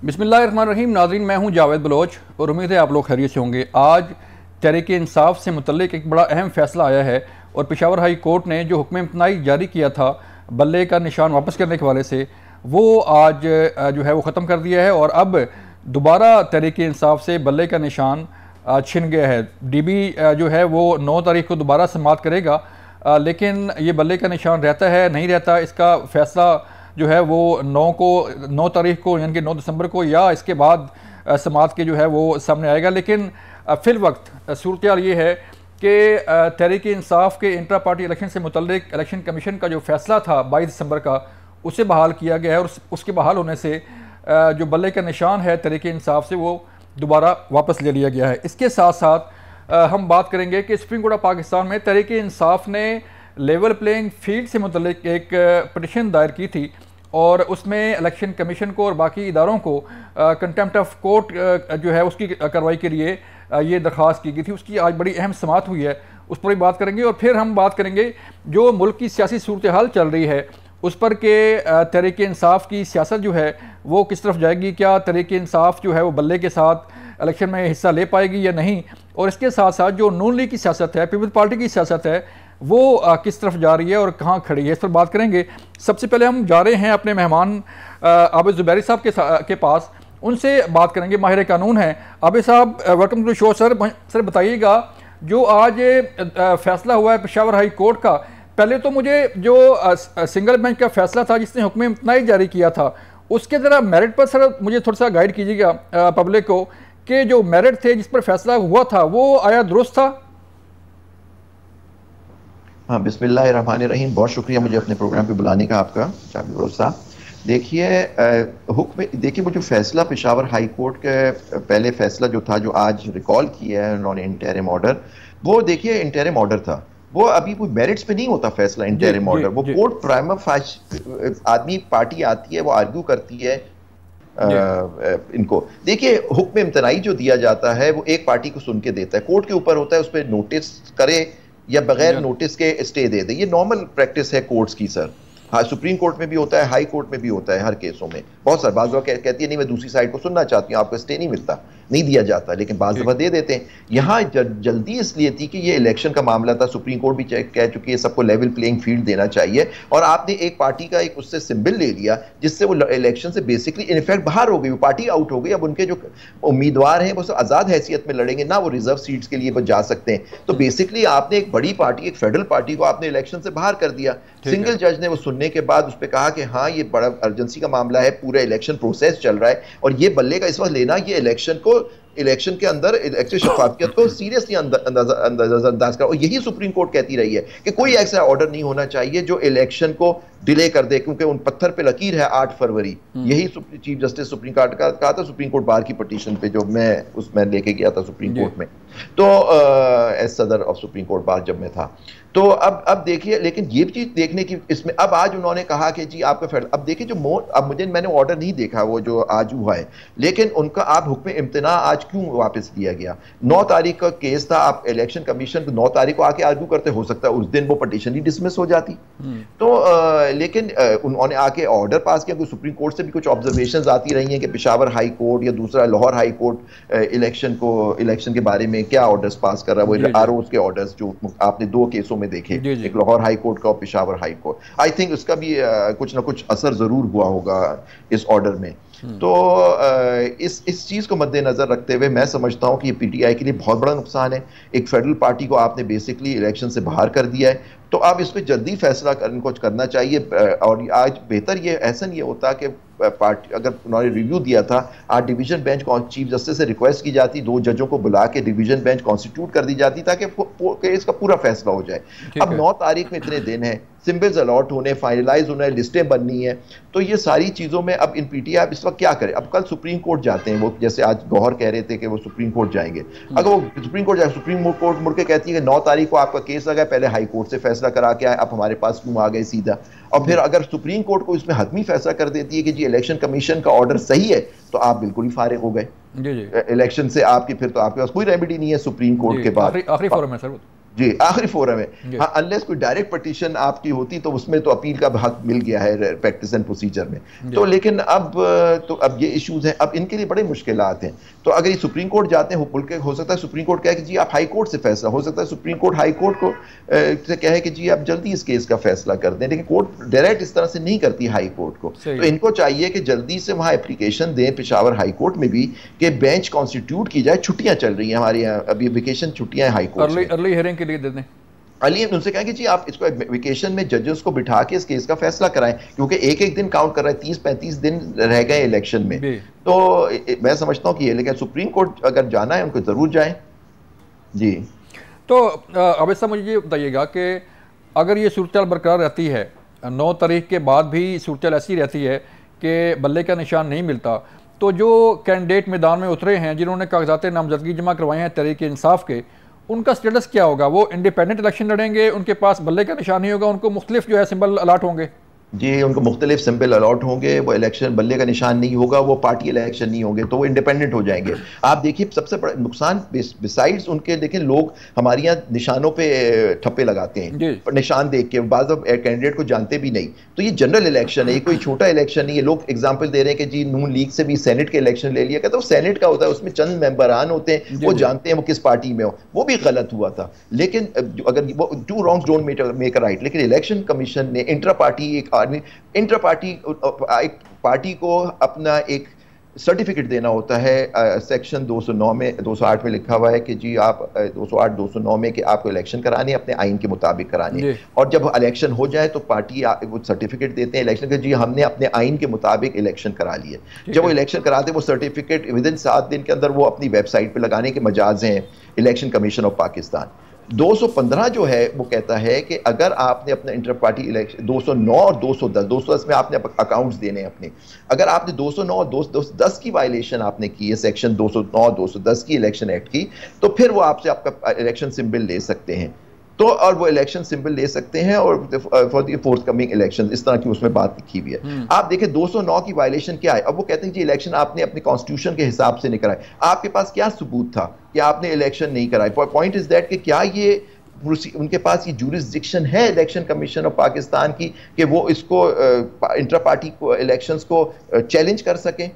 बिस्मिल्लाहिर्रहमानिर्रहीम। नाज़रीन, मैं हूं जावेद बलोच और उम्मीद है आप लोग खैरियत से होंगे। आज तहरीक इंसाफ से मुतल्लिक एक बड़ा अहम फ़ैसला आया है और पेशावर हाई कोर्ट ने जो हुक्म इम्तनाई जारी किया था बल्ले का निशान वापस करने के हवाले से, वो आज जो है वो ख़त्म कर दिया है और अब दोबारा तहरीक इंसाफ से बल्ले का निशान छिन गया है। DB जो है वो 9 तारीख को दोबारा समाअत करेगा, लेकिन ये बल्ले का निशान रहता है नहीं रहता, इसका फ़ैसला जो है वो 9 तारीख को यानी कि 9 दिसंबर को या इसके बाद समाअत के जो है वो सामने आएगा। लेकिन फिल वक्त सूरत हाल ये है कि तहरीक इंसाफ के इंट्रा पार्टी इलेक्शन से मुतल्लिक इलेक्शन कमीशन का जो फैसला था 22 दिसंबर का, उसे बहाल किया गया है और उसके बहाल होने से जो बल्ले का निशान है तहरीक इंसाफ से वो दोबारा वापस ले लिया गया है। इसके साथ साथ हम बात करेंगे कि सुप्रीम कोर्ट ऑफ पाकिस्तान में तहरीक इंसाफ ने लेवल प्लेइंग फील्ड से मुतल्लिक एक पटिशन दायर की थी और उसमें इलेक्शन कमीशन को और बाकी इदारों को कंटेम्प्ट ऑफ कोर्ट जो है उसकी कार्रवाई के लिए ये दरख्वास्त की गई थी। उसकी आज बड़ी अहम समाअत हुई है, उस पर भी बात करेंगे। और फिर हम बात करेंगे जो मुल्क की सियासी सूरत हाल चल रही है उस पर के तहरीक इंसाफ की सियासत जो है वो किस तरफ जाएगी, क्या तहरीक इंसाफ जो है वो बल्ले के साथ इलेक्शन में हिस्सा ले पाएगी या नहीं, और इसके साथ साथ जो नून लीग की सियासत है, पीपल्स पार्टी की सियासत है, वो किस तरफ जा रही है और कहाँ खड़ी है, इस पर बात करेंगे। सबसे पहले हम जा रहे हैं अपने मेहमान आबिद ज़ुबैरी साहब के पास, उनसे बात करेंगे। माहिर कानून हैं आबिद साहब, वेलकम टू शो। सर बताइएगा, जो आज फैसला हुआ है पेशावर हाई कोर्ट का, पहले तो मुझे जो सिंगल बेंच का फैसला था जिसने हुक्म इम्तनाई जारी किया था, उसके ज़रा मेरिट पर सर मुझे थोड़ा सा गाइड कीजिएगा पब्लिक को कि जो मेरिट थे जिस पर फैसला हुआ था वो आया दुरुस्त था। हाँ, बिस्मिल्लाहिर्रहमानिर्रहीम। बहुत शुक्रिया मुझे अपने प्रोग्राम पे बुलाने का आपका, जावेद बलोच साहब। देखिए, वो जो फैसला पेशावर हाई कोर्ट के पहले फैसला जो था, जो आज रिकॉल किया है उन्होंने इंटरिम ऑर्डर, वो देखिए इंटरिम ऑर्डर था, वो अभी कोई मेरिट्स पे नहीं होता फैसला इंटरिम ऑर्डर। वो कोर्ट प्राइमा फाश आदमी पार्टी आती है, वो आर्ग्यू करती है इनको। देखिए, हुक्म इम्तनाई जो दिया जाता है वो एक पार्टी को सुन के देता है, कोर्ट के ऊपर होता है उस पर नोटिस करे या बगैर नोटिस के स्टे दे दे। ये नॉर्मल प्रैक्टिस है कोर्ट्स की सर। हाँ, सुप्रीम कोर्ट में भी होता है, हाई कोर्ट में भी होता है, हर केसों में। बहुत सारे बाज़ कहती है नहीं मैं दूसरी साइड को सुनना चाहती हूँ, आपको स्टे नहीं मिलता, नहीं दिया जाता, लेकिन बाज़ दफ़ा दे देते हैं। यहाँ जल्दी इसलिए थी कि ये इलेक्शन का मामला था, सुप्रीम कोर्ट भी कह चुकी है सबको लेवल प्लेइंग फील्ड देना चाहिए, और आपने एक पार्टी का एक उससे सिंबल ले लिया जिससे वो इलेक्शन से बेसिकली इनफैक्ट बाहर हो गई, वो पार्टी आउट हो गई। अब उनके जो उम्मीदवार हैं वो सब आज़ाद हैसियत में लड़ेंगे ना, वो रिजर्व सीट्स के लिए वो जा सकते हैं। तो बेसिकली आपने एक बड़ी पार्टी, एक फेडरल पार्टी को आपने इलेक्शन से बाहर कर दिया। सिंगल जज ने वो सुनने के बाद उस पर कहा कि हाँ ये बड़ा अर्जेंसी का मामला है, पूरा इलेक्शन प्रोसेस चल रहा है और ये बल्ले का इस वक्त लेना, ये इलेक्शन के अंदर इलेक्शन शफाफियत को सीरियसली अंदाज कर। और यही सुप्रीम कोर्ट कहती रही है कि कोई ऐसा ऑर्डर नहीं होना चाहिए जो इलेक्शन को डिले कर दे, क्योंकि उन पत्थर पे लकीर है 8 फरवरी। यही चीफ जस्टिस सुप्रीम कोर्ट का कहा था सुप्रीम कोर्ट बार की पटिशन पे, जो मैं उसमें लेके गया था सुप्रीम कोर्ट में, तो एज सदर ऑफ सुप्रीम कोर्ट बार जब मैं था। तो अब देखिए, लेकिन ये चीज देखने की इसमें अब आज उन्होंने कहा कि जी आपका फेडरल, अब देखिए जो अब मैंने ऑर्डर नहीं देखा वो जो आज हुआ है, लेकिन उनका आप हुक्म इम्तना आज क्यों वापस लिया गया? 9 तारीख का केस था, आप इलेक्शन कमीशन को 9 तारीख को आके आर्ग्यू करते, हो सकता है उस दिन वो पटिशन ही डिसमिस हो जाती। तो लेकिन उन्होंने आके ऑर्डर पास किया। सुप्रीम कोर्ट से भी कुछ ऑब्जर्वेशंस आती रही हैं कि पेशावर हाई कोर्ट या दूसरा लाहौर हाई कोर्ट इलेक्शन के बारे में क्या ऑर्डर्स पास कर रहा है, वो आरओज के ऑर्डर्स जो आपने 2 केसों में देखे, एक लाहौर हाई कोर्ट का और Peshawar high court. I think उसका भी कुछ ना कुछ असर जरूर हुआ होगा इस ऑर्डर में। तो इस चीज को मद्देनजर रखते हुए मैं समझता हूं कि ये पीटीआई के लिए बहुत बड़ा नुकसान है। एक फेडरल पार्टी को आपने बेसिकली इलेक्शन से बाहर कर दिया है, तो अब इस पर जल्दी फैसला कुछ करना चाहिए। और आज बेहतर ये ऐसा ये होता कि पार्टी, अगर उन्होंने रिव्यू दिया था, आज डिवीजन बेंच चीफ जस्टिस से रिक्वेस्ट की जाती, 2 जजों को बुला के डिवीजन बेंच कॉन्स्टिट्यूट कर दी जाती ताकि केस का पूरा फैसला हो जाए। अब 9 तारीख में इतने दिन है, सिंबल्स अलॉट होने, फाइनलाइज होने, लिस्टें बननी है, तो ये सारी चीज़ों में अब इन पीटीआई इस वक्त क्या करे? अब कल सुप्रीम कोर्ट जाते हैं, वो जैसे आज गौहर कह रहे थे कि वो सुप्रीम कोर्ट जाएंगे। अगर वो सुप्रीम कोर्ट जाए, सुप्रीम कोर्ट मुड़ के कहती है कि 9 तारीख को आपका केस लगा, पहले हाई कोर्ट से फैसला करा के आए, अब हमारे पास क्यों आ गए सीधा? और फिर अगर सुप्रीम कोर्ट को इसमें हतमी फैसला कर देती है कि जी इलेक्शन कमीशन का ऑर्डर सही है, तो आप बिल्कुल ही फारिग हो गए इलेक्शन से। आपकी फिर तो आपके पास कोई रेमेडी नहीं है सुप्रीम कोर्ट के बाद। आखिरी फोरम है सर। जी आखिरी फोरम है। हाँ, अनलेस कोई डायरेक्ट पटिशन आपकी होती तो उसमें तो अपील का हक मिल गया है प्रैक्टिस एंड प्रोसीजर में। तो लेकिन अब ये इश्यूज हैं, अब इनके लिए बड़े मुश्किलात हैं। तो अगर ये सुप्रीम कोर्ट जाते हैं, हो सकता है सुप्रीम कोर्ट कहे कि जी आप हाई कोर्ट से फैसला, हो सकता है सुप्रीम कोर्ट हाई कोर्ट को से कहे कि जी आप जल्दी इस केस का फैसला कर दें, लेकिन कोर्ट डायरेक्ट इस तरह से नहीं करती हाई कोर्ट को। तो इनको चाहिए कि जल्दी से वहां एप्लीकेशन दें पेशावर हाई कोर्ट में भी कि बेंच कॉन्स्टिट्यूट की जाए। छुट्टियां चल रही हैं हमारे यहाँ, अभी वेकेशन छुट्टियां हाई कोर्ट में, अर्ली हियरिंग के लिए दे दें। अली उनसे कहें कि जी आप इसको वेकेशन में जजेस को बिठा के इस केस का फैसला कराएं, क्योंकि एक एक दिन काउंट कर रहा है, 30-35 दिन रह गए इलेक्शन में। तो मैं समझता हूं कि ये, लेकिन सुप्रीम कोर्ट अगर जाना है उनको जरूर जाएं। जी तो अवैध साहब मुझे ये बताइएगा कि अगर ये सूरत बरकरार रहती है, 9 तारीख के बाद भी सूरत ऐसी रहती है कि बल्ले का निशान नहीं मिलता, तो जो कैंडिडेट मैदान में उतरे हैं जिन्होंने कागजात नामजदगी जमा करवाए हैं तहरीक इंसाफ के, उनका स्टेटस क्या होगा? वो इंडिपेंडेंट इलेक्शन लड़ेंगे, उनके पास बल्ले का निशान नहीं होगा, उनको मुख्तलिफ जो है सिंबल अलाट होंगे? जी उनको मुख्तलिफ सिंबल अलॉट होंगे, वो इलेक्शन बल्ले का निशान नहीं होगा, वो पार्टी इलेक्शन नहीं होंगे, तो वो इंडिपेंडेंट हो जाएंगे। आप देखिए सबसे बड़ा नुकसान बिसाइड्स उनके, देखें लोग हमारे यहाँ निशानों पे ठप्पे लगाते हैं, निशान देख के बाद कैंडिडेट को जानते भी नहीं। तो ये जनरल इलेक्शन है, ये कोई छोटा इलेक्शन नहीं है। लोग एग्जाम्पल दे रहे हैं कि जी नून लीग से भी सेनेट के इलेक्शन ले लिया, कहते वो सेनेट का होता है, उसमें चंद मेंबरान होते हैं, वो जानते हैं वो किस पार्टी में हो। वो भी गलत हुआ था, लेकिन अगर वो two wrongs don't make a right. लेकिन इलेक्शन कमीशन ने इंट्रा पार्टी इंटर पार्टी एक पार्टी को अपना एक सर्टिफिकेट देना होता है। सेक्शन 209 में 208 में लिखा हुआ है कि जी आप 208 209 में कि आपको इलेक्शन कराने अपने आइन के मुताबिक कराने, और जब इलेक्शन हो जाए तो पार्टी वो सर्टिफिकेट देते हैं इलेक्शन के, जी हमने अपने आइन के मुताबिक इलेक्शन करा लिए। जब वो इलेक्शन कराते वो सर्टिफिकेट विद इन 7 दिन के अंदर वो अपनी वेबसाइट पर लगाने के मजाज हैं इलेक्शन कमीशन ऑफ पाकिस्तान। 215 जो है वो कहता है कि अगर आपने अपना इंटर पार्टी इलेक्शन 209 और 210 में आपने अकाउंट्स देने अपने, अगर आपने 209 और 210 की वायलेशन आपने की है सेक्शन 209 210 की इलेक्शन एक्ट की, तो फिर वो आपसे आपका इलेक्शन सिंबल ले सकते हैं। तो और वो इलेक्शन सिंबल ले सकते हैं और for the fourth coming election, इस तरह की उसमें बात लिखी हुई है। आप देखिए 209 की वायलेशन क्या है। अब वो कहते हैं कि इलेक्शन आपने अपने कॉन्स्टिट्यूशन के हिसाब से नहीं कराए। आपके पास क्या सबूत था कि आपने इलेक्शन नहीं कराए? पॉइंट इज दैट कि क्या ये उनके पास ये जुरिस्डिक्शन है इलेक्शन कमीशन ऑफ पाकिस्तान की कि वो इसको इंट्रा पार्टी को इलेक्शंस को चैलेंज कर सकें?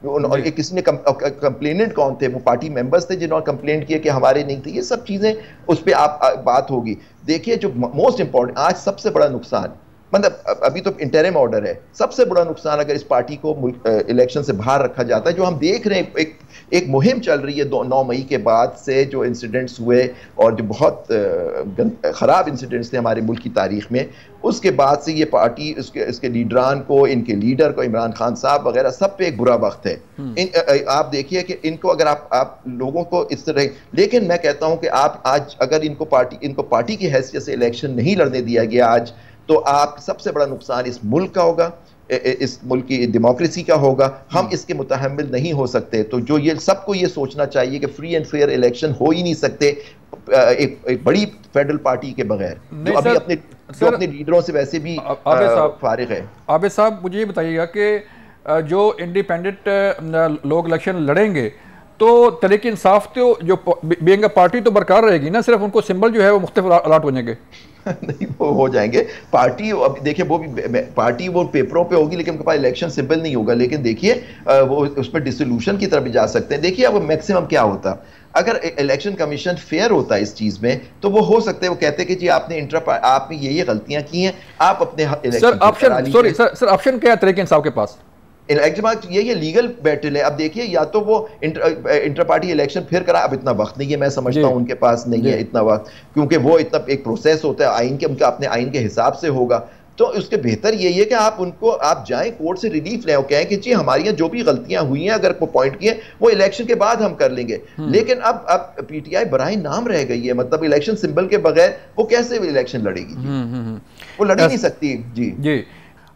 और किसी ने कंप्लेनेंट कौन थे? वो पार्टी मेंबर्स थे जिन्होंने कंप्लेंट किया कि हमारे नहीं थे। ये सब चीजें उस पर आप बात होगी। देखिए जो मोस्ट इंपॉर्टेंट आज सबसे बड़ा नुकसान, मतलब अभी तो इंटरिम ऑर्डर है, सबसे बड़ा नुकसान अगर इस पार्टी को इलेक्शन से बाहर रखा जाता है, जो हम देख रहे हैं एक मुहिम चल रही है 9 मई के बाद से जो इंसिडेंट्स हुए और जो बहुत ख़राब इंसिडेंट्स थे हमारे मुल्क की तारीख में, उसके बाद से ये पार्टी इसके लीडरान को, इनके लीडर को, इमरान खान साहब वगैरह सब पे एक बुरा वक्त है। आप देखिए कि इनको अगर आप लोगों को इस तरह, लेकिन मैं कहता हूं कि आप आज अगर इनको पार्टी की हैसियत से इलेक्शन नहीं लड़ने दिया गया आज, तो आप सबसे बड़ा नुकसान इस मुल्क का होगा, इस मुल्क की डेमोक्रेसी का होगा। हम इसके मुतहम्मिल नहीं हो सकते। तो जो ये सबको ये सोचना चाहिए कि फ्री एंड फेयर इलेक्शन हो ही नहीं सकते एक बड़ी फेडरल पार्टी के बगैर, जो अभी अपने लीडरों से वैसे भी फारिग है। आबिद साहब मुझे ये बताइएगा कि जो इंडिपेंडेंट लोग इलेक्शन लड़ेंगे तो तहरीक इंसाफ तो जो बीइंग पार्टी तो बरकरार रहेगी ना, सिर्फ उनको सिंबल जो है वो मुख्तलिफ अलाट हो जाएंगे? नहीं, वो हो जाएंगे। पार्टी अब देखिए वो भी पार्टी वो पेपरों पे होगी, लेकिन उनके पास इलेक्शन सिंबल नहीं होगा। लेकिन देखिए वो उस पर डिसोल्यूशन की तरफ भी जा सकते हैं। देखिए अब मैक्सिमम क्या होता, अगर इलेक्शन कमीशन फेयर होता है इस चीज में, तो वो हो सकते हैं वो कहते हैं कि जी आपने आपने ये गलतियां की हैं, आप अपने सर ऑप्शन क्या है तहरीक इंसाफ के पास? इलेक्शन ये लीगल बैटल है। अब देखिए या तो वो इंटर पार्टी इलेक्शन फिर करा, अब इतना वक्त नहीं है, मैं समझता हूं उनके पास नहीं है इतना वक्त, क्योंकि वो इतना एक प्रोसेस होता है आइन के, उनका अपने आइन के हिसाब से होगा। तो उसके बेहतर यही है कि आप जाएं कोर्ट से रिलीफ लें और कहें कि जी हमारी यहाँ जो भी गलतियां हुई हैं, अगर कोई पॉइंट किए वो इलेक्शन के बाद हम कर लेंगे। लेकिन अब पीटीआई बराए नाम रह गई है, मतलब इलेक्शन सिंबल के बगैर वो कैसे इलेक्शन लड़ेगी? वो लड़ ही नहीं सकती। जी जी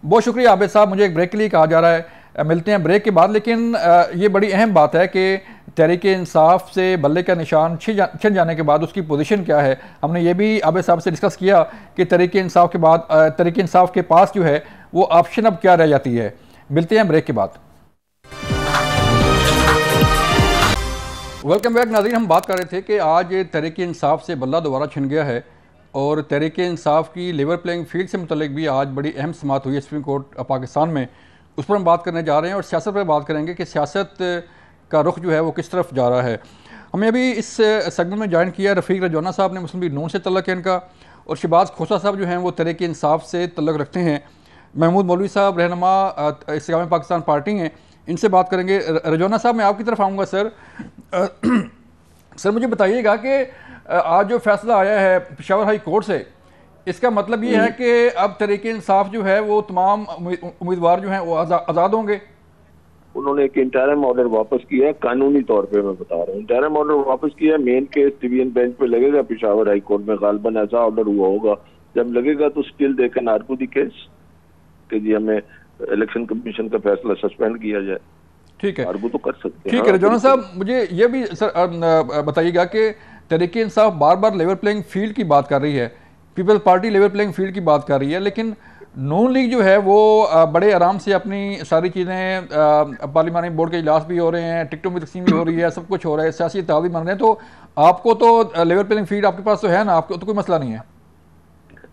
बहुत शुक्रिया आबिद साहब। मुझे एक ब्रेक के लिए कहा जा रहा है, मिलते हैं ब्रेक के बाद। लेकिन ये बड़ी अहम बात है कि तहरीक इंसाफ से बल्ले का निशान छिन जाने के बाद उसकी पोजीशन क्या है। हमने ये भी आबिद साहब से डिस्कस किया कि तहरीक इंसाफ के बाद तहरीक इंसाफ के पास जो है वो ऑप्शन अब क्या रह जाती है। मिलते हैं ब्रेक के बाद। वेलकम बैक नाज़रीन। हम बात कर रहे थे कि आज तहरीक-ए-इंसाफ से बल्ला दोबारा छिन गया है और तहरीक-ए-इंसाफ की लेवल प्लेइंग फील्ड से मुतल्लिक भी आज बड़ी अहम समाअत हुई है सुप्रीम कोर्ट पाकिस्तान में। उस पर हम बात करने जा रहे हैं और सियासत पर बात करेंगे कि सियासत का रुख जो है वो किस तरफ जा रहा है। हमें अभी इस सेगमेंट में ज्वाइन किया रफ़ीक रजवाना साहब ने, मुस्लिम लीग नून से तल्लक है इनका, और शहबाज खोसा साहब जो हैं वो तहरीक-ए-इंसाफ से तल्लक रखते हैं। महमूद मौलवी साहब रहनुमा इस्तेकाम पाकिस्तान पार्टी हैं, इनसे बात करेंगे। रजवाना साहब मैं आपकी तरफ आऊँगा। सर सर मुझे बताइएगा कि आज जो फैसला आया है पेशावर हाई कोर्ट से, इसका मतलब ये है कि अब तहरीक-ए-इंसाफ जो है वो तमाम उम्मीदवार जो हैं वो आज़ाद होंगे। उन्होंने एक इंटरिम ऑर्डर वापस किया है, कानूनी तौर पे मैं बता रहा हूँ। इंटरिम ऑर्डर वापस किया है, मेन केस डिवीजन बेंच पे लगेगा पेशावर हाई कोर्ट में, गालिबन ऐसा ऑर्डर हुआ होगा। जब लगेगा तो still they can argue the case कि जी हमें इलेक्शन कमीशन का फैसला सस्पेंड किया जाए। ठीक है, आर्गू तो कर सकते हैं। ठीक है रजवाना साहब, मुझे ये भी सर बताइएगा कि तहरीक-ए-इंसाफ बार बार लेवल प्लेइंग फील्ड की बात कर रही है, Peoples Party level playing field की बात कर रही है, लेकिन नून लीग जो है वो बड़े आराम से अपनी सारी चीज़ें, पार्लिमानी बोर्ड के इजलास भी हो रहे हैं, टिकटों की तकसीम भी हो रही है, सब कुछ हो रहा है, सियासी इत्तेहाद भी बन रहे हैं। तो आपको तो लेवल प्लेइंग फील्ड आपके पास तो है ना, आपको तो कोई मसला नहीं है।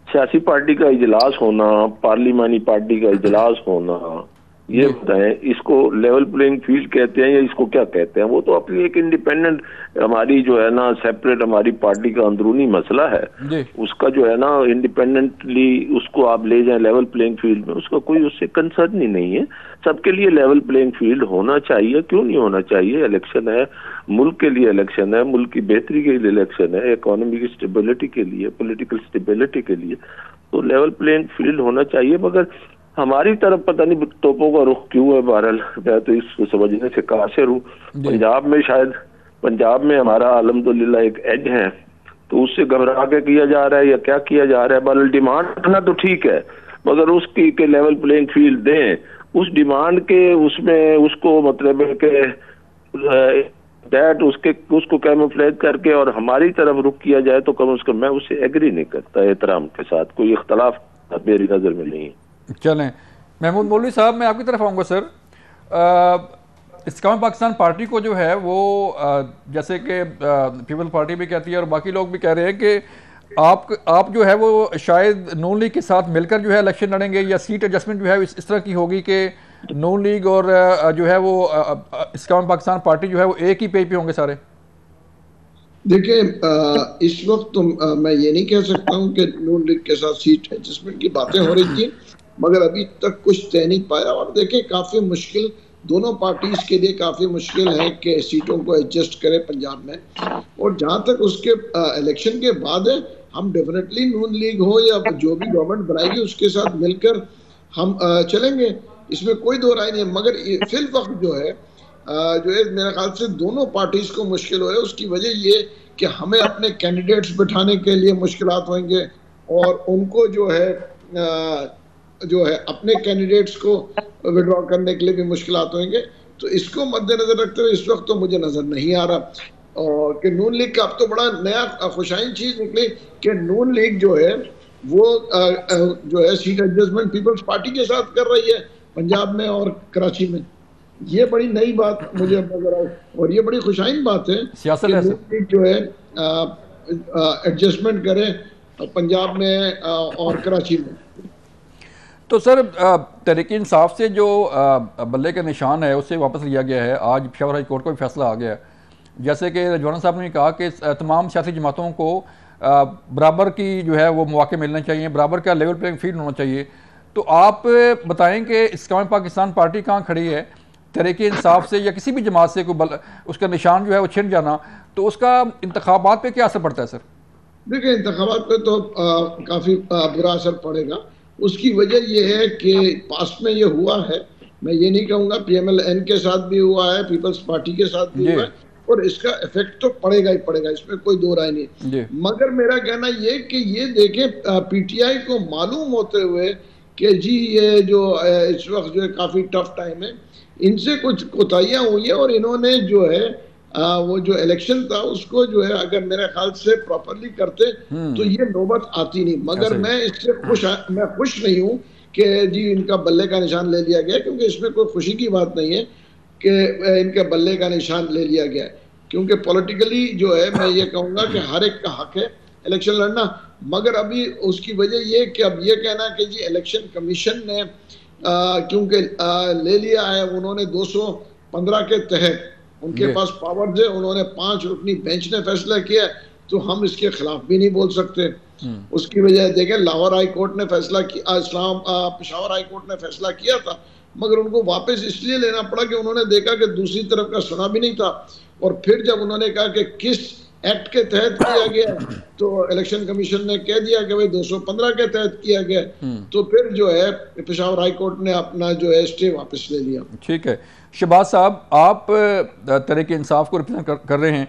सियासी पार्टी का इजलास होना, पार्लिमानी पार्टी का इजलास होना, ये बताएं इसको लेवल प्लेइंग फील्ड कहते हैं या इसको क्या कहते हैं? वो तो अपनी एक इंडिपेंडेंट हमारी जो है ना सेपरेट हमारी पार्टी का अंदरूनी मसला है, उसका जो है ना इंडिपेंडेंटली उसको आप ले जाएं लेवल प्लेइंग फील्ड में, उसका कोई उससे कंसर्न ही नहीं है। सबके लिए लेवल प्लेइंग फील्ड होना चाहिए, क्यों नहीं होना चाहिए? इलेक्शन है, मुल्क के लिए इलेक्शन है, मुल्क की बेहतरी के लिए इलेक्शन है, इकोनॉमी की स्टेबिलिटी के लिए, पॉलिटिकल स्टेबिलिटी के लिए, तो लेवल प्लेइंग फील्ड होना चाहिए। मगर हमारी तरफ पता नहीं तोपों का रुख क्यों है। बहरहाल मैं तो इसको समझने से कासिर हूँ। पंजाब में शायद, पंजाब में हमारा अल्हम्दुलिल्लाह एक एज है, तो उससे घबरा के किया जा रहा है या क्या किया जा रहा है? बल डिमांड करना तो ठीक है, मगर उसकी के लेवल प्लेइंग फील्ड दें, उस डिमांड के उसमें उसको मतलब है कि दैट उसको कैमोफ्लेज करके और हमारी तरफ रुख किया जाए तो कम से कम मैं उससे एग्री नहीं करता। एहतराम के साथ, कोई इख्तलाफ मेरी नज़र में नहीं है। चलें, महमूद मौलवी साहब मैं आपकी तरफ आऊँगा। सर इस्तेकाम पाकिस्तान पार्टी को जो है वो जैसे कि पीपल पार्टी भी कहती है और बाकी लोग भी कह रहे हैं कि आप जो है वो शायद नून लीग के साथ मिलकर जो है इलेक्शन लड़ेंगे, या सीट एडजस्टमेंट जो है इस तरह की होगी कि नून लीग और जो है वो इस्तेकाम पाकिस्तान पार्टी जो है वो एक ही पेज पे होंगे सारे। देखिए इस वक्त तो मैं ये नहीं कह सकता हूँ कि नून लीग के साथ सीट एडजस्टमेंट की बातें हो रही थी, मगर अभी तक कुछ तय नहीं पाया। और देखिए काफ़ी मुश्किल दोनों पार्टीज के लिए काफ़ी मुश्किल है कि सीटों को एडजस्ट करें पंजाब में। और जहाँ तक उसके इलेक्शन के बाद है, हम डेफिनेटली नून लीग हो या जो भी गवर्नमेंट बनाएगी उसके साथ मिलकर हम चलेंगे, इसमें कोई दो राय नहीं है। मगर फिल वक्त जो है मेरे ख्याल से दोनों पार्टीज को मुश्किल हो रहा है। उसकी वजह ये कि हमें अपने कैंडिडेट्स बिठाने के लिए मुश्किलात होंगे और उनको जो है अपने कैंडिडेट्स को विड्रॉ करने के लिए भी मुश्किलात होंगे। तो इसको मद्देनजर रखते हुए इस वक्त तो मुझे नजर नहीं आ रहा और कि नून लीग का अब तो बड़ा नया खुशाइन चीज निकली कि नून लीग जो है वो जो है सीट एडजस्टमेंट पीपल्स पार्टी के साथ कर रही है पंजाब में और कराची में। ये बड़ी नई बात मुझे नजर आई और ये बड़ी खुशाइन बात है कि नून लीग जो है एडजस्टमेंट करे पंजाब में और कराची में। तो सर तहरीक-ए-इंसाफ से जो बल्ले का निशान है उससे वापस लिया गया है। आज पेशावर हाई कोर्ट का भी फैसला आ गया है, जैसे कि रजवाना साहब ने कहा कि तमाम सियासी जमातों को बराबर की जो है वो मौके मिलने चाहिए, बराबर का लेवल प्लेइंग फील्ड होना चाहिए। तो आप बताएं कि इस्तेकाम पाकिस्तान पार्टी कहाँ खड़ी है? तहरीक-ए-इंसाफ से या किसी भी जमात से कोई उसका निशान जो है वो छिन जाना, तो उसका इंतखाबात पे क्या असर पड़ता है? सर देखिए इंतखाबात पे तो काफ़ी बुरा असर पड़ेगा। उसकी वजह यह है कि पास्ट में ये हुआ है, मैं ये नहीं कहूँगा, PMLN के साथ भी हुआ है, पीपल्स पार्टी के साथ भी हुआ है और इसका इफेक्ट तो पड़ेगा ही पड़ेगा, इसमें कोई दो राय नहीं। मगर मेरा कहना ये कि ये देखें PTI को मालूम होते हुए कि जी ये जो इस वक्त जो है काफ़ी टफ टाइम है, इनसे कुछ कोताहियाँ हुई है और इन्होंने जो है वो जो इलेक्शन था उसको जो है अगर मेरे ख्याल से प्रॉपरली करते तो ये नौबत आती नहीं। मगर मैं इससे खुश नहीं हूँ कि जी इनका बल्ले का निशान ले लिया गया, क्योंकि इसमें कोई खुशी की बात नहीं है कि इनके बल्ले का निशान ले लिया गया है। क्योंकि पॉलिटिकली जो है मैं ये कहूंगा कि हर एक का हक है इलेक्शन लड़ना, मगर अभी उसकी वजह ये कि अब ये कहना कि जी इलेक्शन कमीशन ने क्योंकि ले लिया है, उन्होंने 215 के तहत उनके पास पावर्स है, उन्होंने 5 रुकनी बेंच ने फैसला किया, तो हम इसके खिलाफ भी नहीं बोल सकते। उसकी वजह देखें, लाहौर हाई कोर्ट ने फैसला किया, पेशावर हाई कोर्ट ने फैसला किया था, मगर उनको वापस इसलिए लेना पड़ा कि उन्होंने देखा कि दूसरी तरफ का सुना भी नहीं था, और फिर जब उन्होंने कहा कि किस एक्ट के तहत किया गया, तो इलेक्शन कमीशन ने कह दिया कि भाई 215 के तहत किया गया, तो फिर जो है पेशावर हाई कोर्ट ने अपना जो है स्टे वापस ले लिया। ठीक है शहबाज साहब, आप तहरीक इंसाफ को रिप्रेजेंट कर रहे हैं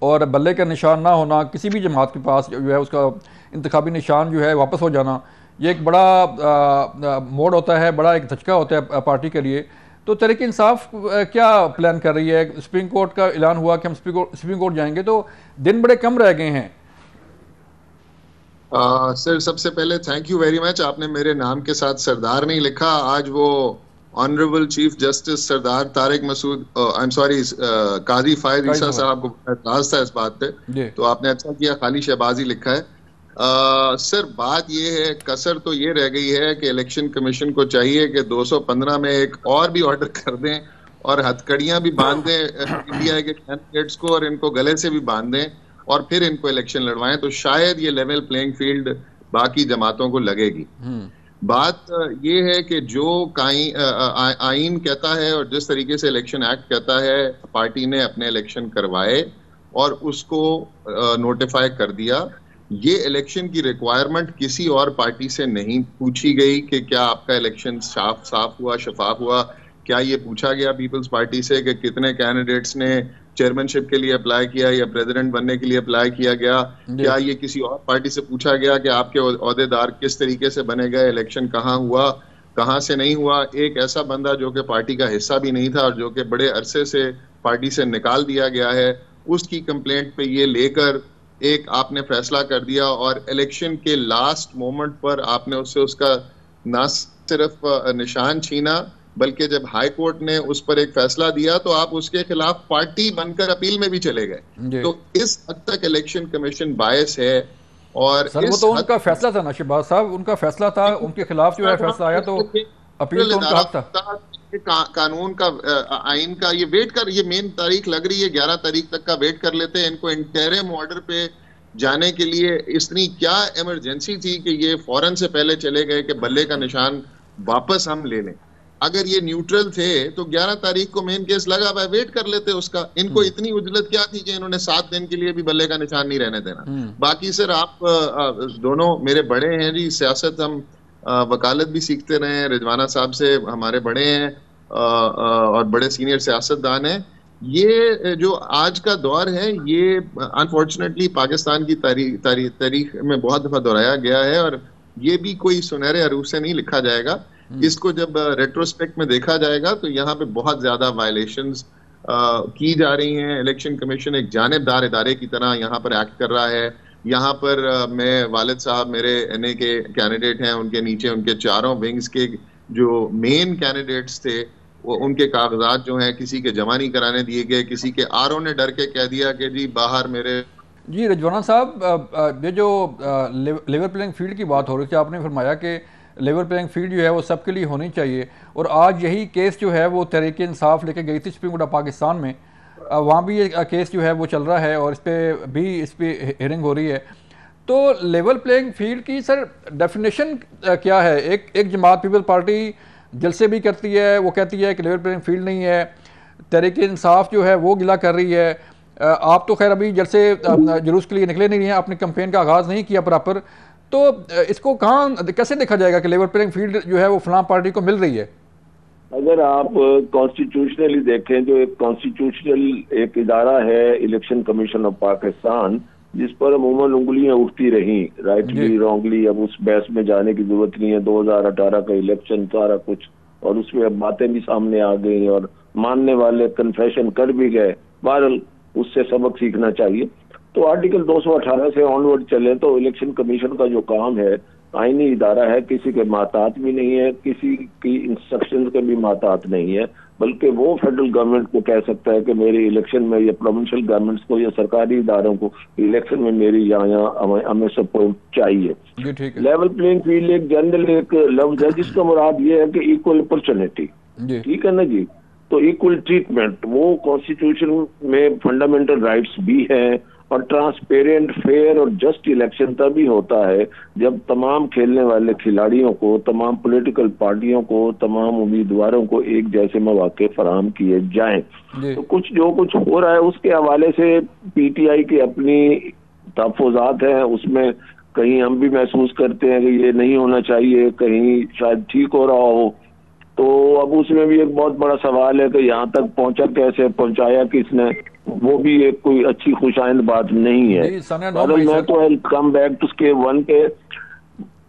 और बल्ले का निशान ना होना, किसी भी जमात के पास जो है उसका इंतखाबी निशान जो है वापस हो जाना, ये एक बड़ा मोड़ होता है, बड़ा एक धचका होता है पार्टी के लिए। तो तहरीक इंसाफ क्या प्लान कर रही है? सुप्रीम कोर्ट का ऐलान हुआ कि हम सुप्रीम कोर्ट जाएंगे, तो दिन बड़े कम रह गए हैं। सर सबसे पहले थैंक यू वेरी मच, आपने मेरे नाम के साथ सरदार नहीं लिखा। आज वो honourable chief justice Sardar Tariq Masood, I am sorry, Qazi Faez Isa साहब को एतराज था इस बात पे, तो आपने अच्छा किया खाली शहबाजी लिखा है। सर बात ये है, कसर तो ये रह गई है कि इलेक्शन कमीशन को चाहिए कि 215 में एक और भी ऑर्डर कर दें और हथकड़ियां भी बांध दें इंडिया के कैंडिडेट्स को, और इनको गले से भी बांध दें और फिर इनको इलेक्शन लड़वाएं, तो शायद ये लेवल प्लेइंग फील्ड बाकी जमातों को लगेगी। बात ये है कि जो आईन कहता है और जिस तरीके से इलेक्शन एक्ट कहता है, पार्टी ने अपने इलेक्शन करवाए और उसको नोटिफाई कर दिया। ये इलेक्शन की रिक्वायरमेंट किसी और पार्टी से नहीं पूछी गई कि क्या आपका इलेक्शन साफ हुआ, शफाफ हुआ। क्या ये पूछा गया पीपल्स पार्टी से कि कितने कैंडिडेट्स ने चेयरमैनशिप के लिए अप्लाई किया या प्रेसिडेंट बनने के लिए अप्लाई किया गया? क्या ये किसी और पार्टी से पूछा गया कि आपके ओहदेदार किस तरीके से बने गए, इलेक्शन कहाँ हुआ, कहाँ से नहीं हुआ? एक ऐसा बंदा जो कि पार्टी का हिस्सा भी नहीं था और जो कि बड़े अरसे से पार्टी से निकाल दिया गया है, उसकी कंप्लेंट पे ये लेकर एक आपने फैसला कर दिया और इलेक्शन के लास्ट मोमेंट पर आपने उससे उसका ना सिर्फ निशान छीना, बल्कि जब हाई कोर्ट ने उस पर एक फैसला दिया तो आप उसके खिलाफ पार्टी बनकर अपील में भी चले गए। तो इस हद तक इलेक्शन कमीशन बायस है। और सर वो तो उनका फैसला था ना शहबाज साहब, उनका फैसला था, उनके खिलाफ जो है फैसला आया तो अपील तो उनका हक था। कानून का, आइन का ये वेट कर, ये मेन तारीख लग रही है 11 तारीख तक का वेट कर लेते हैं। इनको इंटरिम ऑर्डर पे जाने के लिए इतनी क्या इमरजेंसी थी कि ये फौरन से पहले चले गए कि बल्ले का निशान वापस हम ले लें? अगर ये न्यूट्रल थे तो 11 तारीख को मेन केस लगा हुआ है, वेट कर लेते उसका। इनको इतनी उजलत क्या थी कि इन्होंने 7 दिन के लिए भी बल्ले का निशान नहीं रहने देना। बाकी सर आप दोनों मेरे बड़े हैं जी, सियासत हम वकालत भी सीखते रहे हैं, रिजवाना साहब से हमारे बड़े हैं और बड़े सीनियर सियासतदान हैं। ये जो आज का दौर है ये अनफॉर्चुनेटली पाकिस्तान की तारीख में बहुत दफा दोहराया गया है और ये भी कोई सुनहरे अरूप से नहीं लिखा जाएगा। इसको जब रेट्रोस्पेक्ट में देखा जाएगा तो यहाँ पे बहुत ज्यादा वायलेशंस की जा रही हैं। इलेक्शन कमीशन एक जानिबदार इदारे की तरह यहाँ पर एक्ट कर रहा है। यहाँ पर मैं वालिद साहब मेरे एनए के कैंडिडेट हैं, उनके नीचे उनके चारों विंग्स के जो मेन कैंडिडेट्स थे वो उनके कागजात जो हैं किसी के जमा नहीं कराने दिए गए, किसी के आरओ ने डर के कह दिया कि जी बाहर मेरे। जी रिजवाना साहब, ये जो लेवल प्लेइंग फील्ड की बात हो रही थी, आपने फरमाया कि लेवल प्लेइंग फील्ड जो है वो सबके लिए होनी चाहिए, और आज यही केस जो है वो तहरीक इंसाफ लेके गई थी सुप्रीम कोर्ट ऑफ पाकिस्तान में, वहाँ भी ये केस जो है वो चल रहा है और इस पर हियरिंग हो रही है। तो लेवल प्लेइंग फील्ड की सर डेफिनेशन क्या है? एक जमात पीपल पार्टी जलसे भी करती है, वो कहती है कि लेवल प्लेइंग फील्ड नहीं है। तहरीक इंसाफ जो है वो गिला कर रही है। आप तो खैर अभी जलसे जुलूस के लिए निकले नहीं हैं, आपने कैंपेन का आगाज़ नहीं किया प्रॉपर, तो इसको कहाँ कैसे देखा जाएगा कि लेवल प्लेइंग फील्ड जो है वो फलां पार्टी को मिल रही है? अगर आप कॉन्स्टिट्यूशनली देखें, जो एक कॉन्स्टिट्यूशनल एक इदारा है इलेक्शन कमीशन ऑफ पाकिस्तान, जिस पर अमूमन उंगलियां उठती रही, राइटली रॉन्गली, अब उस बहस में जाने की जरूरत नहीं है। 2018 का इलेक्शन सारा कुछ, और उसमें अब बातें भी सामने आ गई और मानने वाले कन्फेशन कर भी गए। बहरहाल उससे सबक सीखना चाहिए। तो आर्टिकल 218 से ऑनवर्ड चले तो इलेक्शन कमीशन का जो काम है, आईनी इदारा है, किसी के मातात भी नहीं है, किसी की इंस्ट्रक्शंस के भी मातात नहीं है। बल्कि वो फेडरल गवर्नमेंट को कह सकता है कि मेरे इलेक्शन में या प्रोविंशियल गवर्नमेंट्स को या सरकारी इदारों को इलेक्शन में मेरी यहाँ हमें सपोर्ट चाहिए। लेवल प्लेइंग फील्ड एक जनरल एक लफ्ज है जिसका मुराद ये है कि इक्वल अपॉर्चुनिटी, ठीक है ना जी। तो इक्वल ट्रीटमेंट वो कॉन्स्टिट्यूशन में फंडामेंटल राइट्स भी है, और ट्रांसपेरेंट, फेयर और जस्ट इलेक्शन तभी होता है जब तमाम खेलने वाले खिलाड़ियों को, तमाम पॉलिटिकल पार्टियों को, तमाम उम्मीदवारों को एक जैसे मौके फराहम किए जाएं। तो कुछ जो कुछ हो रहा है उसके हवाले से पीटीआई की अपनी तहफ़्फ़ुज़ात हैं, उसमें कहीं हम भी महसूस करते हैं कि ये नहीं होना चाहिए, कहीं शायद ठीक हो रहा हो। तो अब उसमें भी एक बहुत बड़ा सवाल है कि यहाँ तक पहुंचा कैसे, पहुंचाया किसने, वो भी एक कोई अच्छी खुशाइंद बात नहीं है। मैं तो come back to square one के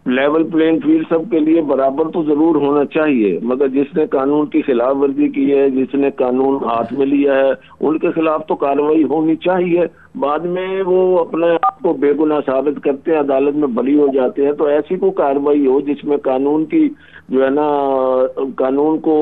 लेवल प्लेइंग फील्ड सबके लिए बराबर तो जरूर होना चाहिए, मगर जिसने कानून की खिलाफ वर्जी की है, जिसने कानून हाथ में लिया है, उनके खिलाफ तो कार्रवाई होनी चाहिए। बाद में वो अपने आप को बेगुनाह साबित करते हैं, अदालत में बरी हो जाते हैं। तो ऐसी कोई कार्रवाई हो जिसमें कानून की जो है ना, कानून को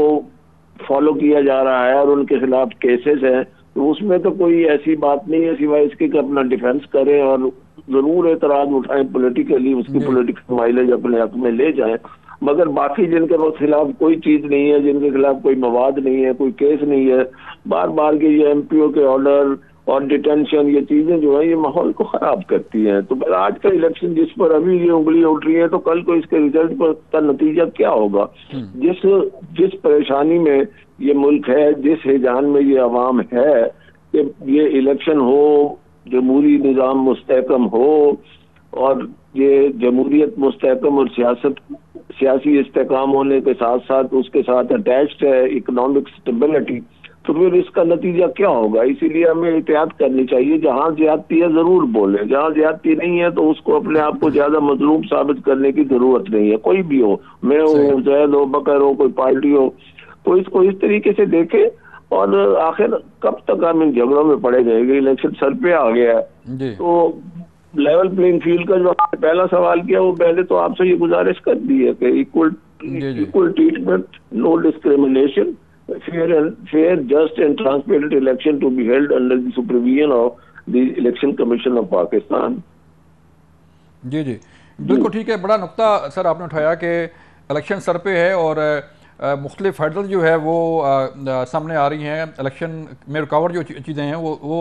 फॉलो किया जा रहा है और उनके खिलाफ केसेस हैं, तो उसमें तो कोई ऐसी बात नहीं है सिवाय इसके कि अपना डिफेंस करें और जरूर एतराज उठाएं पॉलिटिकली, उसकी पॉलिटिकल माइलेज अपने हक में ले जाएं। मगर बाकी जिनके खिलाफ कोई चीज नहीं है, जिनके खिलाफ कोई मवाद नहीं है, कोई केस नहीं है, बार बार के ये एमपीओ के ऑर्डर और डिटेंशन, ये चीजें जो है ये माहौल को खराब करती हैं। तो आज का इलेक्शन जिस पर अभी ये उंगली उठ रही है, तो कल को इसके रिजल्ट पर का नतीजा क्या होगा? जिस परेशानी में ये मुल्क है, जिस हिजान में ये अवाम है कि ये इलेक्शन हो, जमहूरी निज़ाम मुस्तहकम हो, और ये जमहूरियत मुस्तहकम और सियासी इस्तेकाम होने के साथ साथ उसके साथ अटैच्ड है इकोनॉमिक स्टेबिलिटी, तो फिर इसका नतीजा क्या होगा? इसीलिए हमें एहतियात करनी चाहिए। जहाँ ज्यादती है जरूर बोले, जहाँ ज्यादती नहीं है तो उसको अपने आप को ज्यादा मजलूम साबित करने की जरूरत नहीं है। कोई भी हो, मैं हूँ, जैद हो, बकर हो, कोई पार्टी हो, तो इसको इस तरीके से देखे। और आखिर कब तक हम इन झगड़ों में पड़े जाएंगे? इलेक्शन सर पे आ गया है। तो लेवल प्लेइंग फील्ड का जो आपने पहला सवाल किया, वो पहले तो आपसे ये गुजारिश कर दी है कि equal treatment, no discrimination, fair, just and transparent election to be held under the supervision of the Election Commission of Pakistan। जी बिल्कुल ठीक है। बड़ा नुक्ता सर आपने उठाया कि इलेक्शन सर पे है और मुख्तलिफ हर्डल जो है वो सामने आ रही हैं, इलेक्शन में रुकावट जो चीज़ें हैं वो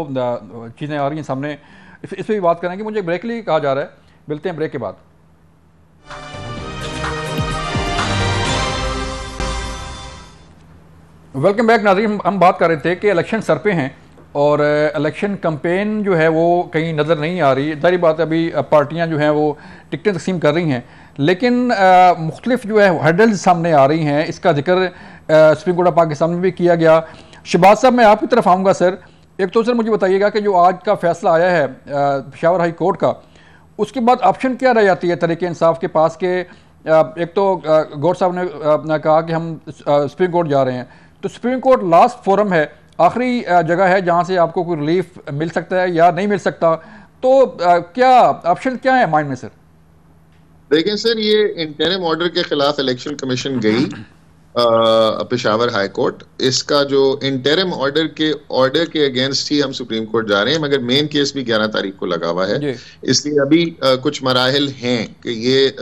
चीज़ें आ रही हैं सामने। इस पर भी बात करेंगे। मुझे ब्रेक लिए कहा जा रहा है, मिलते हैं ब्रेक के बाद। वेलकम बैक नाज़रीन। हम बात कर रहे थे कि इलेक्शन सर पे हैं और इलेक्शन कैंपेन जो है वो कहीं नज़र नहीं आ रही। जाहिर बात है अभी पार्टियां जो हैं वो टिकटें तकसीम कर रही हैं, लेकिन मुख्तलिफ जो है हर्डल्स सामने आ रही हैं। इसका जिक्र सुप्रीम कोर्ट ऑफ पाकिस्तान में भी किया गया। शहबाज साहब, मैं आपकी तरफ आऊँगा सर। एक तो सर मुझे बताइएगा कि जो आज का फैसला आया है पेशावर हाई कोर्ट का, उसके बाद ऑप्शन क्या रह जाती है तहरीक इंसाफ के पास के? एक तो गौर साहब ने कहा कि हम सुप्रीम कोर्ट जा रहे हैं, तो सुप्रीम कोर्ट लास्ट फोरम है, आखिरी जगह है जहां से आपको कोई रिलीफ मिल सकता है या नहीं मिल सकता। तो क्या ऑप्शन क्या है माइंड में सर? देखिए सर, ये इंटरिम ऑर्डर के खिलाफ इलेक्शन कमीशन गई पेशावर हाई कोर्ट। इसका जो इंटरिम ऑर्डर के अगेंस्ट ही हम सुप्रीम कोर्ट जा रहे हैं, मगर मेन केस भी 11 तारीख को लगा हुआ है। इसलिए अभी कुछ मराहिल हैं कि ये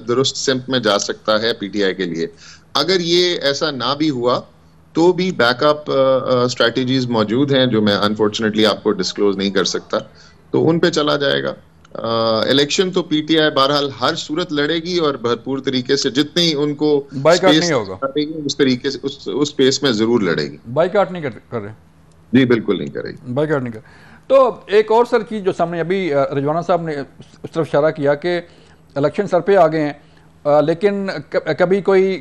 दुरुस्त सिम्त में जा सकता है पीटीआई के लिए। अगर ये ऐसा ना भी हुआ तो भी बैकअप स्ट्रैटेजीज मौजूद हैं जो मैं अनफॉर्चुनेटली आपको डिस्क्लोज नहीं कर सकता, तो उन पे चला जाएगा। इलेक्शन तो पीटीआई बहरहाल हर सूरत लड़ेगी और भरपूर तरीके से, जितनी उनको बाइकआउट नहीं होगा उस तरीके से उस स्पेस में जरूर लड़ेगी। बाइकआउट नहीं कर रहे? जी बिल्कुल नहीं करेगी, बाइकआउट नहीं कर। तो एक और सर चीज़ जो सामने अभी रिजवाना साहब ने उस तरफ इशारा किया कि इलेक्शन सर पे आ गए हैं, लेकिन कभी कोई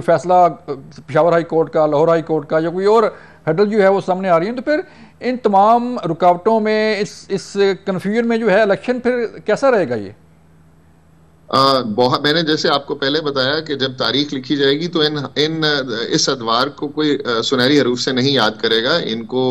फैसला पेशावर हाई कोर्ट का, लाहौर हाई कोर्ट का या कोई और हर्डल जो है वो सामने आ रही है, तो फिर इन तमाम रुकावटों में इस कन्फ्यूजन में जो है इलेक्शन फिर कैसा रहेगा ये? मैंने जैसे आपको पहले बताया कि जब तारीख लिखी जाएगी तो इस अदवार को कोई सुनहरी हरूफ से नहीं याद करेगा, इनको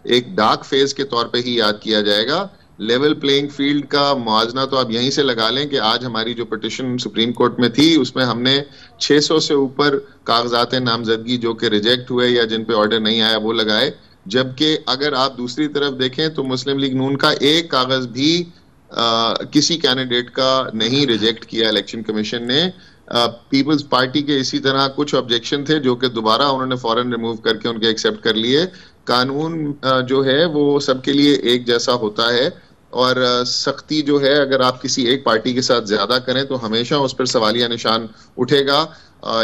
एक डार्क फेज के तौर पे ही याद किया जाएगा। लेवल प्लेइंग फील्ड का मुआवजा तो आप यहीं से लगा लें कि आज हमारी जो पिटिशन सुप्रीम कोर्ट में थी उसमें हमने 600 से ऊपर कागजात नामजदगी जो कि रिजेक्ट हुए या जिन पे ऑर्डर नहीं आया वो लगाए, जबकि अगर आप दूसरी तरफ देखें तो मुस्लिम लीग नून का एक कागज भी किसी कैंडिडेट का नहीं रिजेक्ट किया इलेक्शन कमीशन ने। पीपल्स पार्टी के इसी तरह कुछ ऑब्जेक्शन थे जो कि दोबारा उन्होंने फौरन रिमूव करके उनके एक्सेप्ट कर लिए। कानून जो है वो सबके लिए एक जैसा होता है और सख्ती जो है अगर आप किसी एक पार्टी के साथ ज्यादा करें तो हमेशा उस पर सवालिया निशान उठेगा।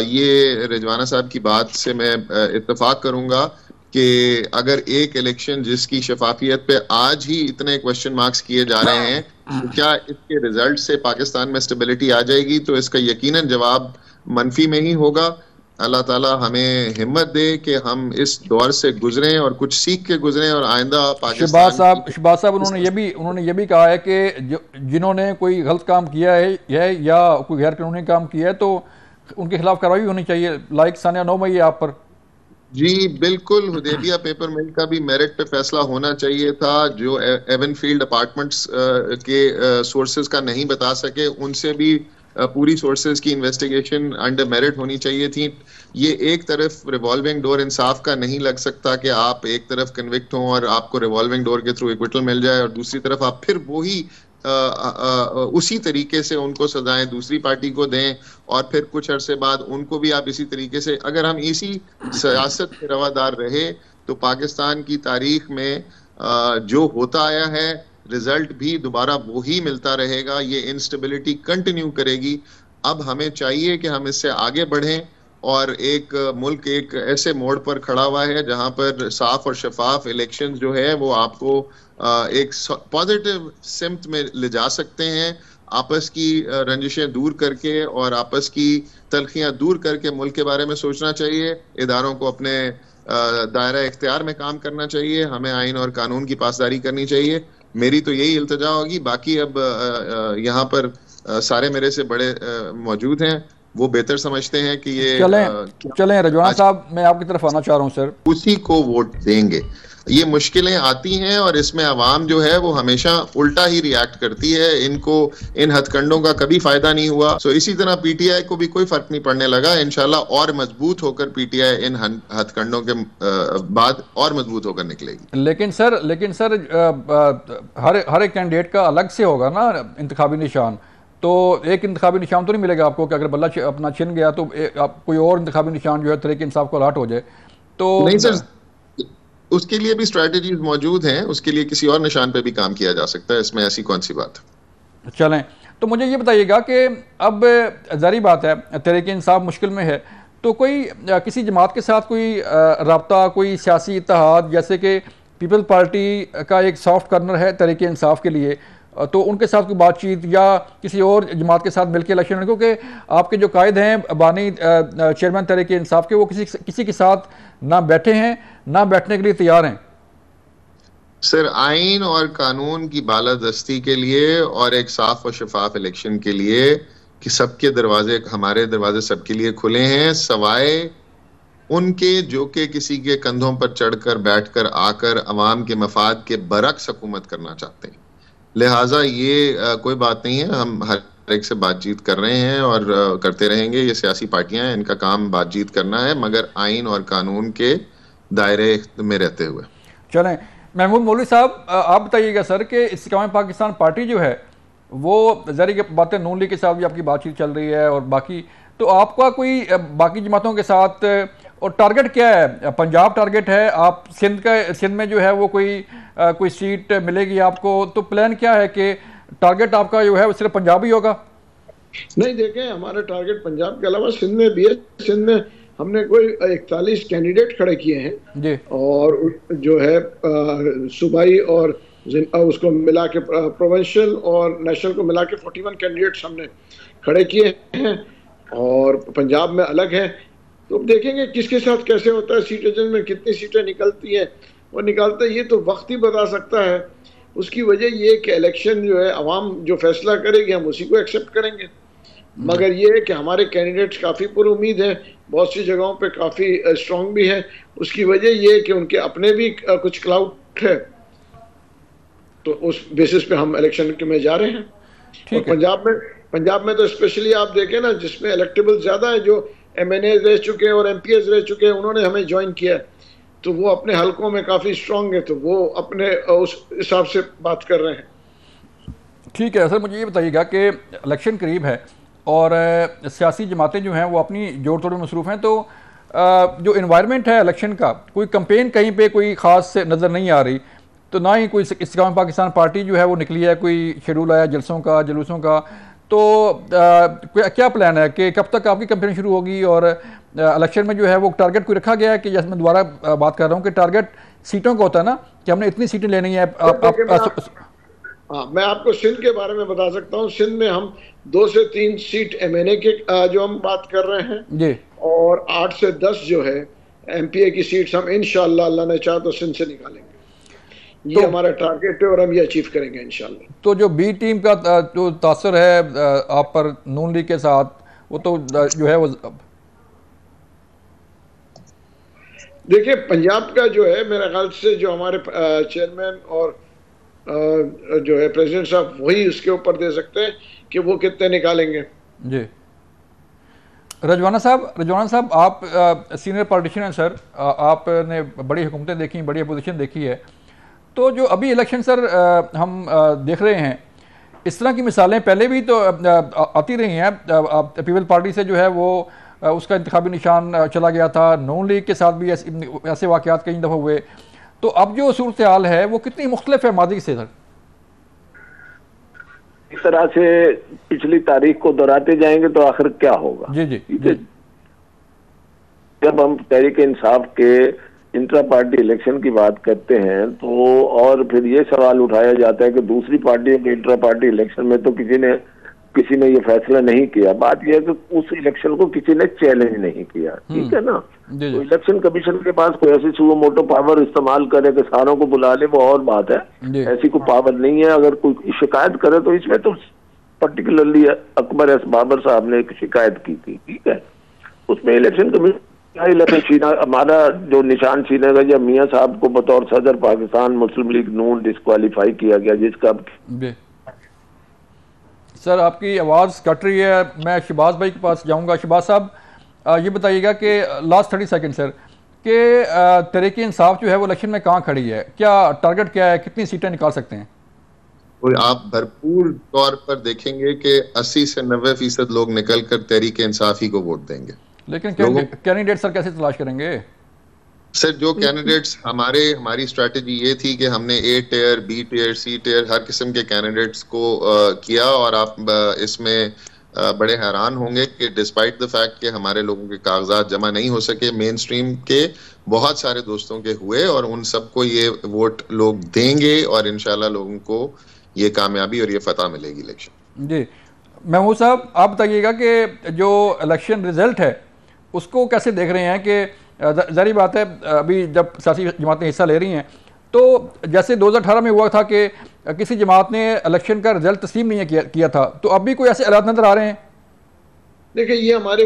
ये रिजवाना साहब की बात से मैं इत्तेफाक करूंगा कि अगर एक इलेक्शन जिसकी शफाफियत पे आज ही इतने क्वेश्चन मार्क्स किए जा रहे हैं तो क्या इसके रिजल्ट से पाकिस्तान में स्टेबिलिटी आ जाएगी, तो इसका यकीनन जवाब मनफी में ही होगा। अल्लाह ताला हमें हिम्मत दे कि हम इस दौर से गुजरें और कुछ सीख के गुजरें और आइंदा पाकिस्तान। शहबाज साहब उन्होंने ये भी कहा है कि जिन्होंने कोई गलत काम किया है या कोई गैर कानूनी काम किया है तो उनके खिलाफ कार्रवाई होनी चाहिए, लाइक सानिया नौमई आप पर। जी बिल्कुल, हुदैबिया पेपर मिल का भी मेरिट पे फैसला होना चाहिए था। जो एवनफील्ड अपार्टमेंट्स के सोर्सेज का नहीं बता सके उनसे भी पूरी सोर्सेज की इन्वेस्टिगेशन अंडर मेरिट होनी चाहिए थी। ये एक तरफ रिवॉल्विंग डोर इंसाफ का नहीं लग सकता कि आप एक तरफ कन्विक्ट हों और आपको रिवॉल्विंग डोर के थ्रू एक्विटल मिल जाए और दूसरी तरफ आप फिर वही उसी तरीके से उनको सजाएं दूसरी पार्टी को दें और फिर कुछ अरसे बाद उनको भी आप इसी तरीके से। अगर हम इसी सियासत के रवादार रहे तो पाकिस्तान की तारीख में जो होता आया है रिजल्ट भी दोबारा वही मिलता रहेगा, ये इंस्टेबिलिटी कंटिन्यू करेगी। अब हमें चाहिए कि हम इससे आगे बढ़ें और एक मुल्क एक ऐसे मोड़ पर खड़ा हुआ है जहां पर साफ और शफाफ इलेक्शन जो है वो आपको एक पॉजिटिव सिम्त में ले जा सकते हैं। आपस की रंजिशें दूर करके और आपस की तलखियां दूर करके मुल्क के बारे में सोचना चाहिए। इदारों को अपने दायरा इख्तियार में काम करना चाहिए। हमें आइन और कानून की पासदारी करनी चाहिए। मेरी तो यही इल्तिजा होगी। बाकी अब यहाँ पर सारे मेरे से बड़े मौजूद हैं, वो बेहतर समझते हैं कि ये चलें रिजवाना साहब, मैं आपकी तरफ आना चाह रहा हूँ सर। उसी को वोट देंगे। ये मुश्किलें आती हैं और इसमें आवाम जो है वो हमेशा उल्टा ही रिएक्ट करती है। इनको इन हथकंडों का कभी फायदा नहीं हुआ। सो इसी तरह पीटीआई को भी कोई फर्क नहीं पड़ने लगा। इंशाल्लाह और मजबूत होकर पीटीआई इन हथकंडों के बाद और मजबूत होकर निकलेगी। लेकिन सर हर एक कैंडिडेट का अलग से होगा ना इंतखाबी निशान, तो एक इंतखाबी निशान तो नहीं मिलेगा आपको कि अगर बल्ला अपना छिन गया तो कोई और इंतखाबी निशान जो है तहरीक इंसाफ को अलाट हो जाए। तो नहीं सर, उसके लिए भी स्ट्रेटजीज मौजूद हैं, उसके लिए किसी और निशान पे भी काम किया जा सकता है। इसमें ऐसी कौन सी बात है। चलें, तो मुझे ये बताइएगा कि अब जारी बात है तहरीक इंसाफ मुश्किल में है, तो कोई किसी जमात के साथ कोई राब्ता, कोई सियासी इत्तेहाद, जैसे कि पीपल्स पार्टी का एक सॉफ्ट कार्नर है तहरीक इंसाफ के लिए, तो उनके साथ कोई बातचीत या किसी और जमात के साथ मिलकर इलेक्शन, क्योंकि आपके जो कायद हैं बानी चेयरमैन तहरीक इंसाफ के, वो किसी के साथ ना बैठे हैं ना बैठने के लिए तैयार हैं। सर आइन और कानून की बालादस्ती के लिए और एक साफ और शफाफ इलेक्शन के लिए कि सबके दरवाजे, हमारे दरवाजे सबके लिए खुले हैं, सवाए उनके जो कि किसी के कंधों पर चढ़कर बैठकर आकर अवाम के मफाद के बरक्स हुकूमत करना चाहते हैं। लिहाजा ये कोई बात नहीं है। हम हर एक से बातचीत कर रहे हैं और करते रहेंगे। ये सियासी पार्टियां हैं, इनका काम बातचीत करना है, मगर आइन और कानून के दायरे में रहते हुए। चलें, महमूद मौलवी साहब आप बताइएगा सर कि इस्तेकाम पाकिस्तान पार्टी जो है वो ज़ाहिर की बातें नून लीग के साथ भी आपकी बातचीत चल रही है और बाकी, तो आपका कोई बाकी जमातों के साथ और टारगेट क्या है? पंजाब टारगेट है, आप सिंध में जो है वो कोई सीट मिलेगी आपको, तो प्लान क्या है कि टारगेट आपका जो है वो सिर्फ पंजाब ही होगा? नहीं, देखें हमारा टारगेट पंजाब के अलावा सिंध में भी है। सिंध में हमने कोई 41 कैंडिडेट खड़े किए हैं जी, और जो है सूबाई और उसको मिला के प्रोविंशियल और नेशनल को मिला के 41 कैंडिडेट्स हमने खड़े किए हैं और पंजाब में अलग है। तो देखेंगे किसके साथ कैसे होता है, सीट एजेंट में कितनी सीटें निकलती हैं और निकालते हैं, ये तो वक्त ही बता सकता है। उसकी वजह ये कि इलेक्शन जो है अवाम जो फैसला करेगी हम उसी को एक्सेप्ट करेंगे। मगर ये है कि हमारे कैंडिडेट्स काफ़ी पुरुमीद हैं, बहुत सी जगहों पे काफ़ी स्ट्रॉन्ग भी है। उसकी वजह ये है कि उनके अपने भी कुछ क्लाउड है। तो उस बेसिस पे हम इलेक्शन के में जा रहे हैं। और पंजाब में तो स्पेशली आप देखें ना, जिसमें इलेक्टेबल ज्यादा है, जो MNA रह चुके हैं और MPs रह चुके हैं, उन्होंने हमें ज्वाइन किया है, तो वो अपने हलकों में काफी स्ट्रांग है, तो वो अपने उस हिसाब से बात कर रहे हैं। ठीक है सर, मुझे ये बताइएगा कि इलेक्शन करीब है और सियासी जमातें जो हैं वो अपनी जोड़ तोड़ में मसरूफ़ हैं, तो जो इन्वायरमेंट है इलेक्शन का, कोई कैंपेन कहीं पे कोई ख़ास नज़र नहीं आ रही, तो ना ही कोई इस्तेकाम पाकिस्तान पार्टी जो है वो निकली है, कोई शेड्यूल आया जलसों का जुलूसों का, तो क्या प्लान है कि कब तक आपकी कैंपेन शुरू होगी? और इलेक्शन में जो है वो टारगेट कोई रखा गया है कि, जैसे मैं दोबारा बात कर रहा हूँ कि टारगेट सीटों का होता है ना कि हमने इतनी सीटें लेनी है। हाँ, मैं आपको सिंध के बारे में बता सकता हूँ। सिंध में हम 2 से 3 सीट MNA के जो हम बात कर रहे हैं जी, और 8 से 10 जो है MPA की सीट्स हम इंशाअल्लाह, अल्लाह ने चाहा तो सिंध से निकालेंगे। ये हमारा टारगेट है और हम ये अचीव करेंगे इंशाअल्लाह। तो जो बी टीम का जो तासर है आप पर नून लीग के साथ, वो तो जो है वो देखिए, पंजाब का जो है मेरे ख्याल से जो हमारे चेयरमैन और जो है प्रेसिडेंट साहब, वही उसके ऊपर दे सकते हैं कि वो कितने निकालेंगे। जी रजवाना साहब आप सीनियर पॉलिटिशियन हैं सर, आपने बड़ी हुकूमतें देखी, बड़ी अपोजिशन देखी है, तो जो अभी इलेक्शन सर हम देख रहे हैं, इस तरह की मिसालें पहले भी तो आती रही हैं। पीपल पार्टी से जो है वो उसका इंतखाबी निशान चला गया था, नून लीग के साथ भी ऐसे वाक़यात कई दफ़ा हुए, तो अब जो सूरत हाल है वो कितनी मुख्तलिफ है माजी से सर? इस तरह से पिछली तारीख को दोहराते जाएंगे तो आखिर क्या होगा? जी। जब हम तहरीक इंसाफ के इंट्रा पार्टी इलेक्शन की बात करते हैं तो और फिर ये सवाल उठाया जाता है कि दूसरी पार्टियों के इंट्रा पार्टी इलेक्शन में तो किसी ने ये फैसला नहीं किया। बात यह है कि उस इलेक्शन को किसी ने चैलेंज नहीं किया, ठीक है ना। तो इलेक्शन कमीशन के पास कोई ऐसी सुओ मोटो पावर इस्तेमाल करे कि सारों को बुला ले, वो और बात है, ऐसी कोई पावर नहीं है। अगर कोई शिकायत करे तो इसमें तो पर्टिकुलरली अकबर एस बाबर साहब ने एक शिकायत की थी, ठीक है, उसमें इलेक्शन कमीशन इलेक्शन छीना, हमारा जो निशान छीनेगा, जब मियाँ साहब को बतौर सदर पाकिस्तान मुस्लिम लीग नून डिस्क्वालीफाई किया गया, जिसका सर आपकी आवाज़ कट रही है, मैं शहबाज भाई के पास जाऊंगा। शहबाज साहब ये बताइएगा कि लास्ट 30 सेकंड सर, कि तहरीक इंसाफ जो है वो इलेक्शन में कहाँ खड़ी है, क्या टारगेट क्या है, कितनी सीटें निकाल सकते हैं? और आप भरपूर तौर पर देखेंगे कि 80 से 90% लोग निकल कर तहरीक इंसाफ ही को वोट देंगे। लेकिन कैंडिडेट सर कैसे तलाश करेंगे? सर जो कैंडिडेट्स हमारी स्ट्रैटेजी ये थी कि हमने A tier, B tier, C tier हर किस्म के कैंडिडेट्स को किया, और आप इसमें बड़े हैरान होंगे कि डिस्पाइट द फैक्ट कि हमारे लोगों के कागजात जमा नहीं हो सके, मेन स्ट्रीम के बहुत सारे दोस्तों के हुए, और उन सबको ये वोट लोग देंगे और इंशाल्लाह लोगों को ये कामयाबी और ये फतह मिलेगी इलेक्शन। जी महमूद साहब आप बताइएगा कि जो इलेक्शन रिजल्ट है उसको कैसे देख रहे हैं? कि ज़ाहिर बात है अभी जब सियासी जमातें हिस्सा ले रही हैं तो जैसे 2018 में हुआ था कि किसी जमात ने इलेक्शन का रिजल्ट तस्लीम नहीं किया था, तो अब भी कोई ऐसे हालात नजर आ रहे हैं? देखिए, ये हमारे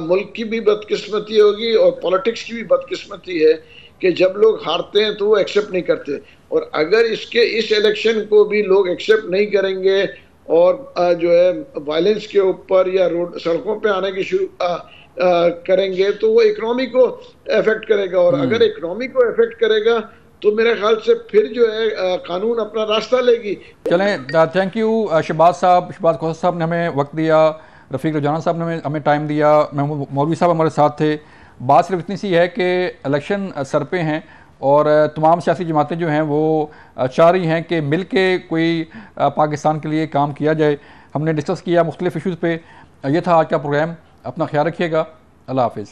मुल्क की भी बदकिस्मती होगी और पॉलिटिक्स की भी बदकिस्मती है कि जब लोग हारते हैं तो वो एक्सेप्ट नहीं करते, और अगर इस इलेक्शन को भी लोग एक्सेप्ट नहीं करेंगे और जो है वायलेंस के ऊपर या रोड सड़कों पे आने की शुरू करेंगे तो वो इकोनॉमी को इफेक्ट करेगा, और अगर इकोनॉमी को इफेक्ट करेगा तो मेरे ख्याल से फिर जो है कानून अपना रास्ता लेगी। चलें, थैंक यू शहबाज खोसा साहब ने हमें वक्त दिया, रफ़ीक रजाना साहब ने हमें टाइम दिया, मौलवी साहब हमारे साथ थे। बात सिर्फ इतनी सी है कि इलेक्शन सर पे हैं और तमाम सियासी जमातें जो हैं वो चाह रही हैं कि मिल के कोई पाकिस्तान के लिए काम किया जाए। हमने डिस्कस किया मुख्तलिफ इशूज़ पे। ये था आज का प्रोग्राम, अपना ख्याल रखिएगा, अल्लाह हाफिज़।